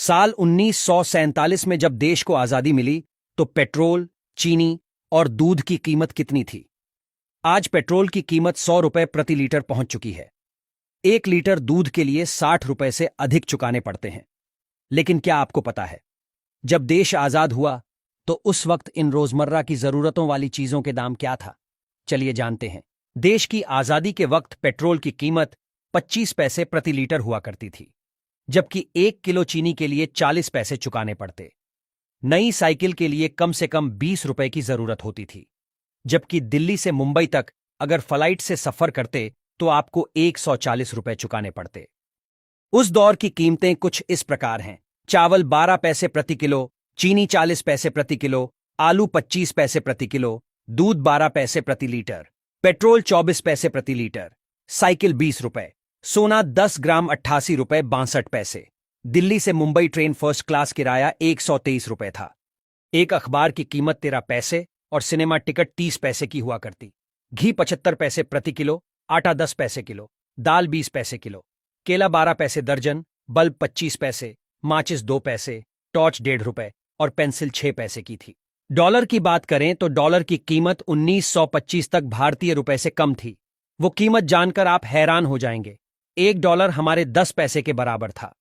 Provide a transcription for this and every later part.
साल 1947 में जब देश को आजादी मिली तो पेट्रोल, चीनी और दूध की कीमत कितनी थी? आज पेट्रोल की कीमत 100 रुपए प्रति लीटर पहुंच चुकी है। 1 लीटर दूध के लिए 60 रुपए से अधिक चुकाने पड़ते हैं। लेकिन क्या आपको पता है, जब देश आजाद हुआ तो उस वक्त इन रोजमर्रा की जरूरतों वाली चीजों के दाम क्या था? चलिए जानते हैं। देश की आजादी के वक्त पेट्रोल की कीमत 25 पैसे प्रति लीटर हुआ करती थी, जबकि 1 किलो चीनी के लिए 40 पैसे चुकाने पड़ते। नई साइकिल के लिए कम से कम 20 रुपए की जरूरत होती थी, जबकि दिल्ली से मुंबई तक अगर फ्लाइट से सफर करते तो आपको 140 रुपए चुकाने पड़ते। उस दौर की कीमतें कुछ इस प्रकार हैं। चावल 12 पैसे प्रति किलो, चीनी 40 पैसे प्रति किलो, आलू 25 पैसे प्रति किलो, दूध 12 पैसे प्रति लीटर, पेट्रोल 24 पैसे प्रति लीटर, साइकिल 20 रुपए, सोना 10 ग्राम 88 रुपए 62 पैसे। दिल्ली से मुंबई ट्रेन फर्स्ट क्लास किराया 123 रुपए था। एक अखबार की कीमत 13 पैसे और सिनेमा टिकट 30 पैसे की हुआ करती। घी 75 पैसे प्रति किलो, आटा 10 पैसे किलो, दाल 20 पैसे किलो, केला 12 पैसे दर्जन, बल्ब 25 पैसे, माचिस 2 पैसे, टॉर्च 1.5 रुपए और पेंसिल 6 पैसे की थी। डॉलर की बात करें तो डॉलर की कीमत 1925 तक भारतीय रुपए से कम थी। वो कीमत जानकर आप हैरान हो जाएंगे। 1 डॉलर हमारे 10 पैसे के बराबर था।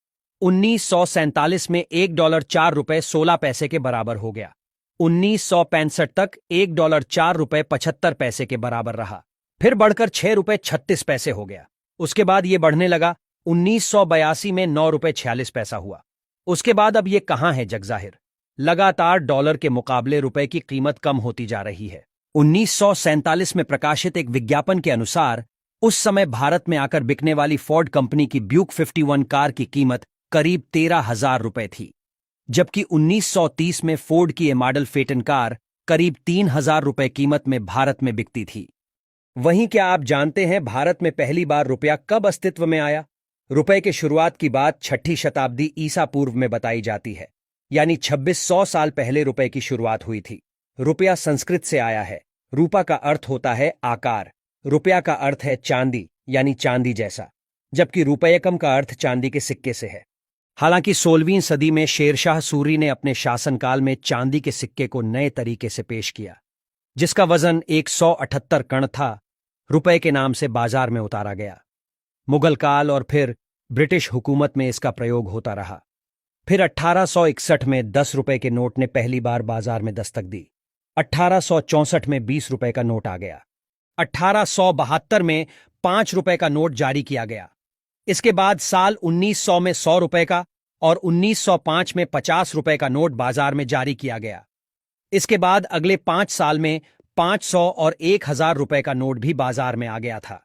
1947 में 1 डॉलर 4 रुपए 16 पैसे के बराबर हो गया। 1965 तक 1 डॉलर 4 रुपए 75 पैसे के बराबर रहा, फिर बढ़कर 6 रुपए 36 पैसे हो गया। उसके बाद ये बढ़ने लगा। 1982 में 9 रुपए 46 पैसा हुआ। उसके बाद अब ये कहां है जगजाहिर। लगातार डॉलर के मुकाबले रुपए की कीमत कम होती जा रही है। 1947 में प्रकाशित एक विज्ञापन के अनुसार उस समय भारत में आकर बिकने वाली फोर्ड कंपनी की ब्यूक 51 कार की कीमत करीब 13,000 रुपए थी, जबकि 1930 में फोर्ड की ये मॉडल फेटन कार करीब 3,000 रुपए कीमत में भारत में बिकती थी। वहीं क्या आप जानते हैं भारत में पहली बार रुपया कब अस्तित्व में आया? रुपए के शुरुआत की बात 6ठी शताब्दी ईसा पूर्व में बताई जाती है, यानी 2600 साल पहले रुपए की शुरुआत हुई थी। रुपया संस्कृत से आया है। रूपा का अर्थ होता है आकार, रुपया का अर्थ है चांदी यानी चांदी जैसा, जबकि रुपयकम का अर्थ चांदी के सिक्के से है। हालांकि 16वीं सदी में शेरशाह सूरी ने अपने शासनकाल में चांदी के सिक्के को नए तरीके से पेश किया, जिसका वजन 178 कण था। रुपए के नाम से बाजार में उतारा गया। मुगल काल और फिर ब्रिटिश हुकूमत में इसका प्रयोग होता रहा। फिर 1861 में 10 रुपए के नोट ने पहली बार बाजार में दस्तक दी। 1864 में 20 रुपए का नोट आ गया। 1872 में 5 रुपए का नोट जारी किया गया। इसके बाद साल 1900 में 100 रुपए का और 1905 में 50 रुपए का नोट बाजार में जारी किया गया। इसके बाद अगले 5 साल में 500 और 1000 रुपए का नोट भी बाजार में आ गया था।